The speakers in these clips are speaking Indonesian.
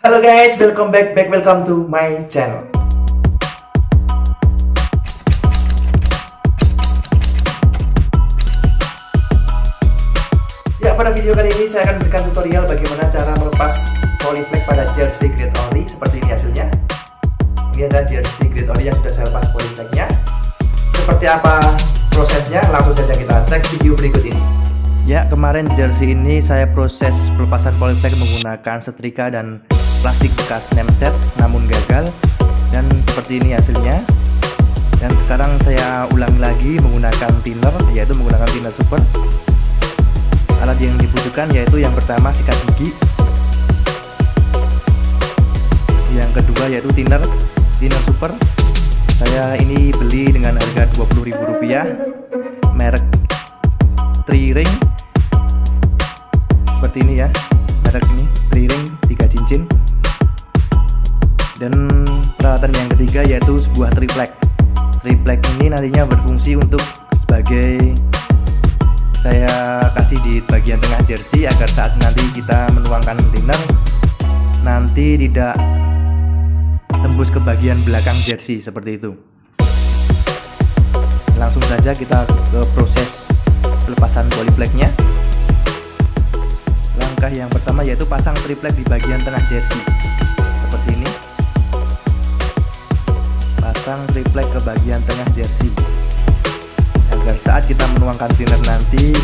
Halo guys, welcome welcome to my channel. Ya, pada video kali ini saya akan memberikan tutorial bagaimana cara melepas polyflag pada jersey grade ori. Seperti ini hasilnya. Ini adalah jersey grade ori yang sudah saya lepas polyflagnya. Seperti apa prosesnya? Langsung saja kita cek video berikut ini. Ya, kemarin jersey ini saya proses pelepasan polyflag menggunakan setrika dan plastik bekas nemset, namun gagal, dan seperti ini hasilnya. Dan sekarang saya ulangi lagi menggunakan thinner, yaitu menggunakan thinner super. Alat yang dibutuhkan yaitu yang pertama sikat gigi, yang kedua yaitu thinner super. Saya ini beli dengan harga Rp20.000, merek Tri-Ring. Seperti ini ya, merek ini Tri-Ring 3 cincin. Dan peralatan yang ketiga yaitu sebuah triplek. Triplek ini nantinya berfungsi untuk sebagai saya kasih di bagian tengah jersey agar saat nanti kita menuangkan thinner nanti tidak tembus ke bagian belakang jersey seperti itu. Langsung saja kita ke proses pelepasan polyflagnya. Langkah yang pertama yaitu pasang triplek di bagian tengah jersey seperti ini. Pasang triplek ke bagian tengah jersey agar saat kita menuangkan thinner nanti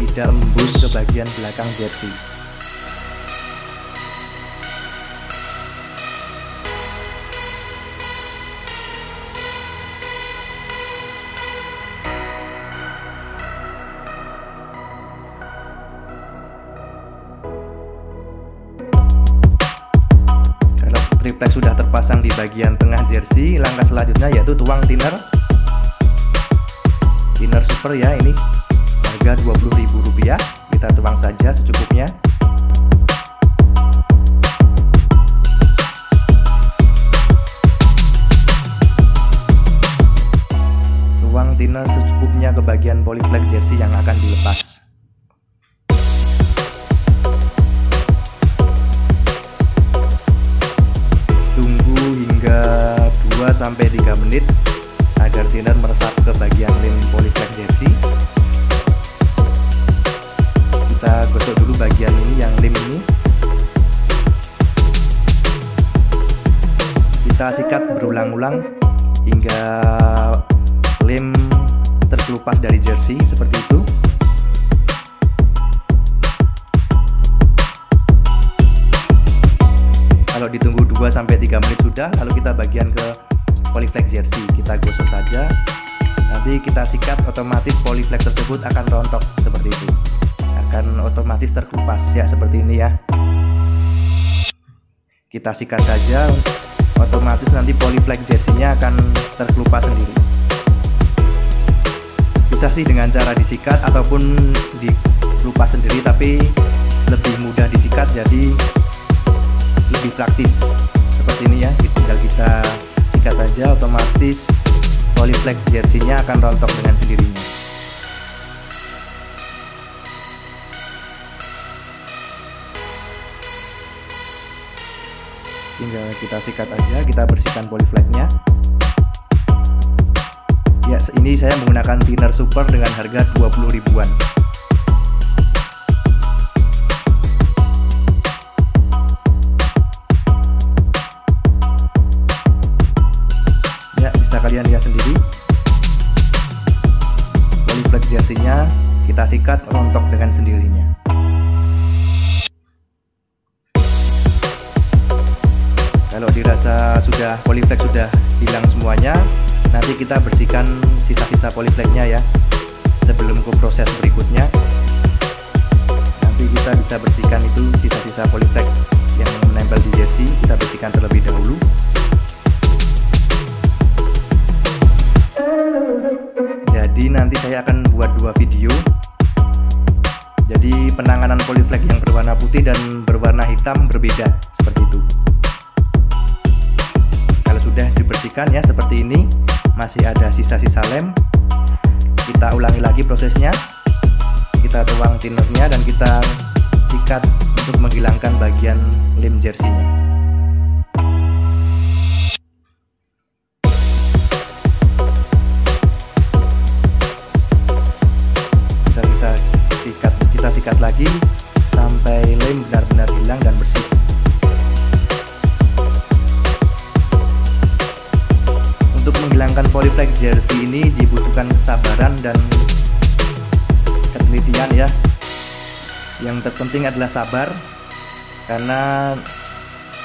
tidak embus ke bagian belakang jersey. Triplek sudah terpasang di bagian tengah jersey, langkah selanjutnya yaitu tuang thinner super ya, ini harga Rp20.000. Kita tuang saja secukupnya. Tuang thinner secukupnya ke bagian polyflag jersey yang akan dilepas. Tunggu hingga 2-3 menit agar thinner meresap ke bagian lem polyflag jersey. Kita gosok dulu bagian ini, yang lem ini. Kita sikat berulang-ulang hingga lem terkelupas dari jersey seperti itu. Kalau ditunggu 2-3 menit sudah, lalu kita bagian ke polyflag jersey, kita gosok saja. Nanti kita sikat, otomatis polyflag tersebut akan rontok seperti itu, akan otomatis terkelupas ya, seperti ini ya. Kita sikat saja, otomatis nanti polyflag jersey-nya akan terkelupas sendiri. Bisa sih dengan cara disikat ataupun dikelupas sendiri, tapi lebih mudah disikat, jadi lebih praktis seperti ini ya. Tinggal kita sikat aja, otomatis polyflag jersey-nya akan rontok dengan sendirinya. Tinggal kita sikat aja, kita bersihkan polyflagnya. Ya, ini saya menggunakan thinner super dengan harga Rp20.000-an. Kalian lihat sendiri, polyflag jersey-nya kita sikat rontok dengan sendirinya. Kalau dirasa sudah polyflag sudah hilang semuanya, nanti kita bersihkan sisa-sisa polyflagnya ya, sebelum ke proses berikutnya. Nanti kita bisa bersihkan itu sisa-sisa polyflag yang menempel di jersey, kita bersihkan terlebih dahulu. Jadi nanti saya akan buat 2 video. Jadi penanganan polyflag yang berwarna putih dan berwarna hitam berbeda seperti itu. Kalau sudah dibersihkan ya seperti ini, masih ada sisa-sisa lem, kita ulangi lagi prosesnya. Kita tuang thinnernya dan kita sikat untuk menghilangkan bagian lem jersey-nya. Kita sikat lagi sampai lem benar-benar hilang dan bersih. Untuk menghilangkan polyflex jersey ini dibutuhkan kesabaran dan ketelitian ya. Yang terpenting adalah sabar, karena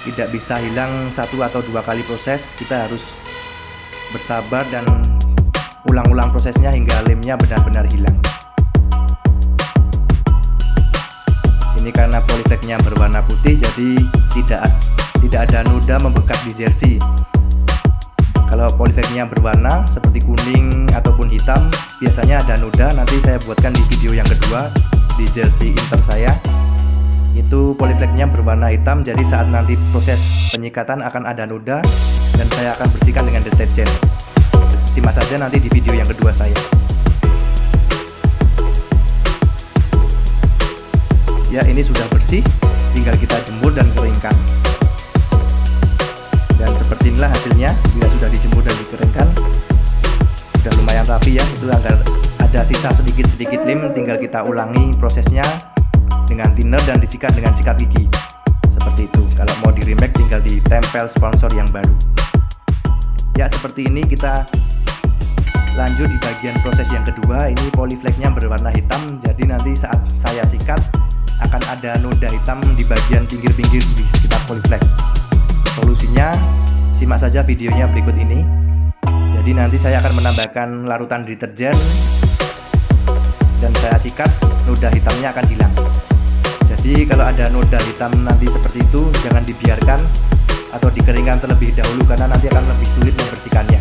tidak bisa hilang 1 atau 2 kali proses. Kita harus bersabar dan ulang-ulang prosesnya hingga lemnya benar-benar hilang. Ini karena polyflexnya berwarna putih, jadi tidak ada noda membekas di jersey. Kalau polyflexnya berwarna seperti kuning ataupun hitam, biasanya ada noda. Nanti saya buatkan di video yang kedua di jersey Inter saya. Itu polyflexnya berwarna hitam, jadi saat nanti proses penyikatan akan ada noda dan saya akan bersihkan dengan deterjen. Simak saja nanti di video yang kedua saya. Ya, ini sudah bersih, tinggal kita jemur dan keringkan. Dan seperti inilah hasilnya bila sudah dijemur dan dikeringkan. Sudah lumayan rapi ya, itu agar ada sisa sedikit-sedikit lem, tinggal kita ulangi prosesnya dengan thinner dan disikat dengan sikat gigi. Seperti itu. Kalau mau di remake tinggal ditempel sponsor yang baru. Ya, seperti ini kita lanjut di bagian proses yang kedua. Ini polyflexnya berwarna hitam, jadi nanti saat saya sikat akan ada noda hitam di bagian pinggir-pinggir di sekitar polyflex. Solusinya simak saja videonya berikut ini. Jadi nanti saya akan menambahkan larutan deterjen dan saya sikat, noda hitamnya akan hilang. Jadi kalau ada noda hitam nanti seperti itu, jangan dibiarkan atau dikeringkan terlebih dahulu, karena nanti akan lebih sulit membersihkannya.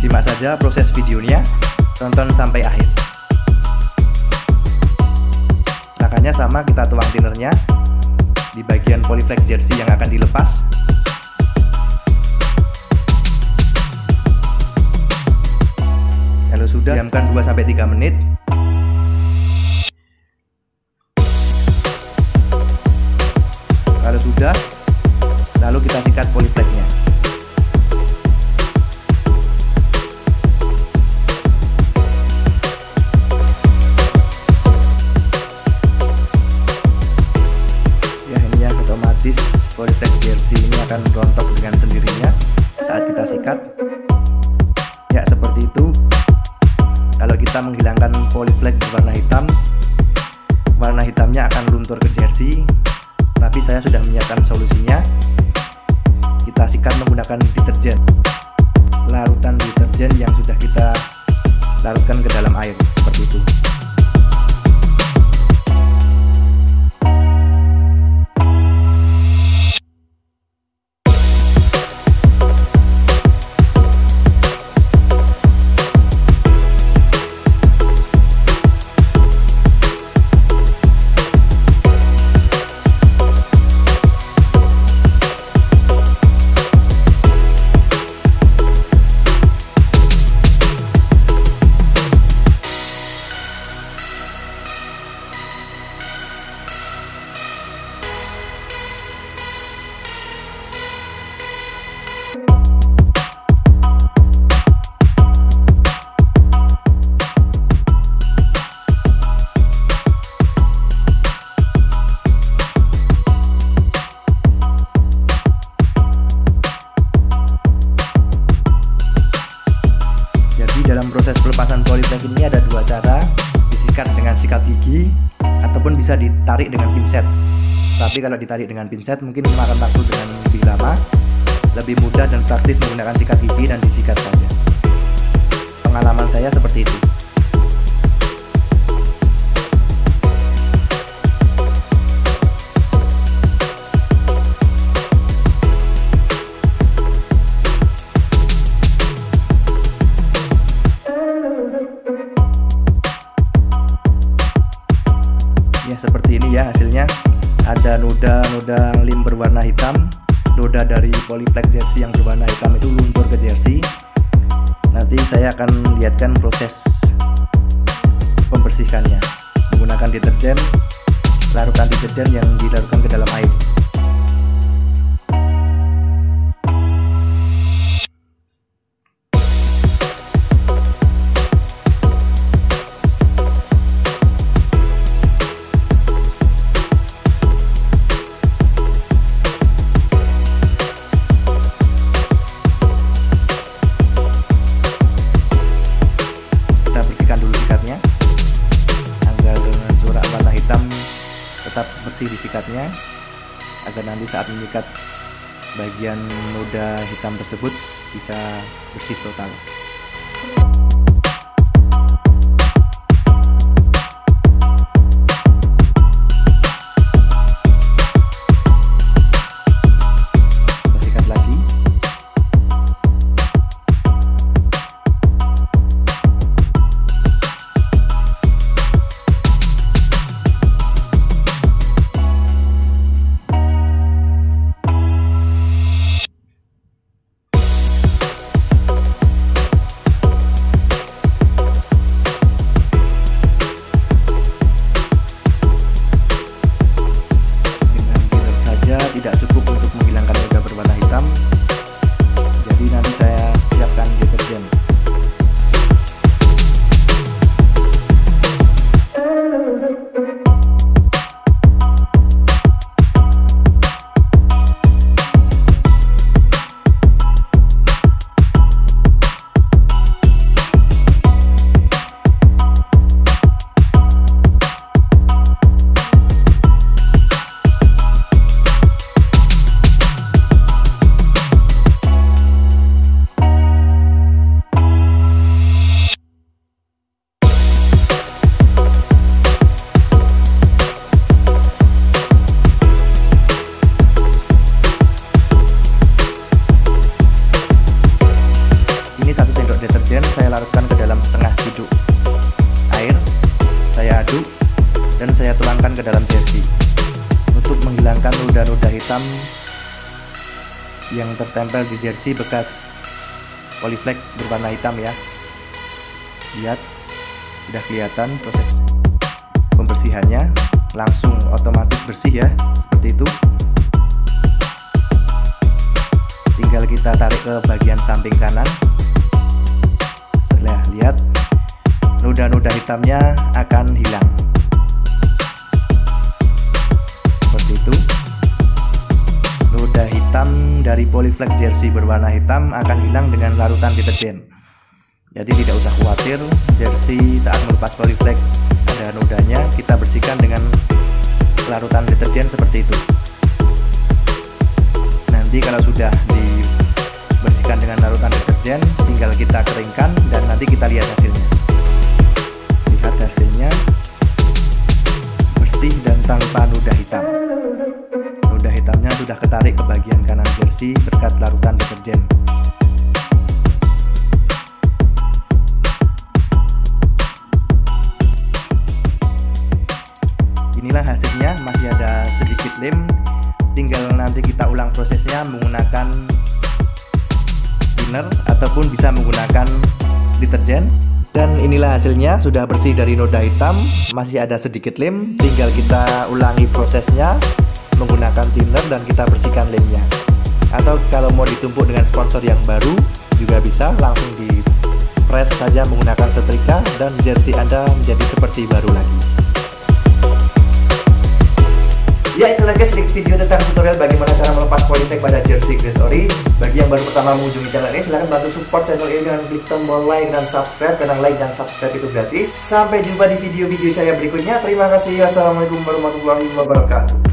Simak saja proses videonya, tonton sampai akhir. Caranya sama, kita tuang thinnernya di bagian polyflex jersey yang akan dilepas. Kalau sudah, diamkan 2-3 menit. Kalau sudah, lalu kita sikat polyflexnya. Otomatis polyflex jersey ini akan rontok dengan sendirinya saat kita sikat. Ya, seperti itu. Kalau kita menghilangkan polyflex berwarna hitam, warna hitamnya akan luntur ke jersey. Tapi saya sudah menyiapkan solusinya. Kita sikat menggunakan deterjen, larutan deterjen yang sudah kita larutkan ke dalam air, seperti itu. Dalam proses pelepasan polyflex ini ada 2 cara, disikat dengan sikat gigi ataupun bisa ditarik dengan pinset. Tapi kalau ditarik dengan pinset mungkin memakan waktu dengan lebih lama, lebih mudah dan praktis menggunakan sikat gigi dan disikat saja. Pengalaman saya seperti itu. ya hasilnya. Ada noda lem berwarna hitam, noda dari polyflex jersey yang berwarna hitam itu luntur ke jersey. Nanti saya akan lihatkan proses pembersihannya menggunakan deterjen, larutan deterjen yang dilarutkan ke dalam air. Tetap bersih di sikatnya agar nanti saat menyikat bagian noda hitam tersebut bisa bersih total. Sikat lagi. Tidak cukup untuk menghilangkan noda berwarna hitam, jadi nanti saya siapkan deterjen. Deterjen saya larutkan ke dalam setengah biduk air, saya aduk dan saya tuangkan ke dalam jersey untuk menghilangkan noda-noda hitam yang tertempel di jersey bekas polyflex berwarna hitam ya. Lihat, sudah kelihatan proses pembersihannya, langsung otomatis bersih ya, seperti itu. Tinggal kita tarik ke bagian samping kanan. Nah, lihat, noda-noda hitamnya akan hilang seperti itu. Noda hitam dari polyflex jersey berwarna hitam akan hilang dengan larutan deterjen. Jadi tidak usah khawatir, jersey saat melepas polyflex ada nodanya, kita bersihkan dengan larutan deterjen seperti itu. Nanti kalau sudah dibersihkan dengan larutan deterjen, tinggal kita keringkan dan nanti kita lihat hasilnya. Lihat hasilnya, bersih dan tanpa noda hitam. Noda hitamnya sudah ketarik ke bagian kanan jersey berkat larutan deterjen. Inilah hasilnya, masih ada sedikit lem. Tinggal nanti kita ulang prosesnya menggunakan thinner ataupun bisa menggunakan deterjen. Dan inilah hasilnya, sudah bersih dari noda hitam, masih ada sedikit lem. Tinggal kita ulangi prosesnya menggunakan thinner dan kita bersihkan lemnya. Atau kalau mau ditumpuk dengan sponsor yang baru juga bisa, langsung di press saja menggunakan setrika dan jersey Anda menjadi seperti baru lagi. Ya, itulah guys sedikit video tentang tutorial bagaimana cara melepas polyflex pada jersey Great Ori. Bagi yang baru pertama mengunjungi channel ini, silahkan bantu support channel ini dengan klik tombol like dan subscribe, karena like dan subscribe itu gratis. Sampai jumpa di video-video saya berikutnya. Terima kasih. Wassalamualaikum warahmatullahi wabarakatuh.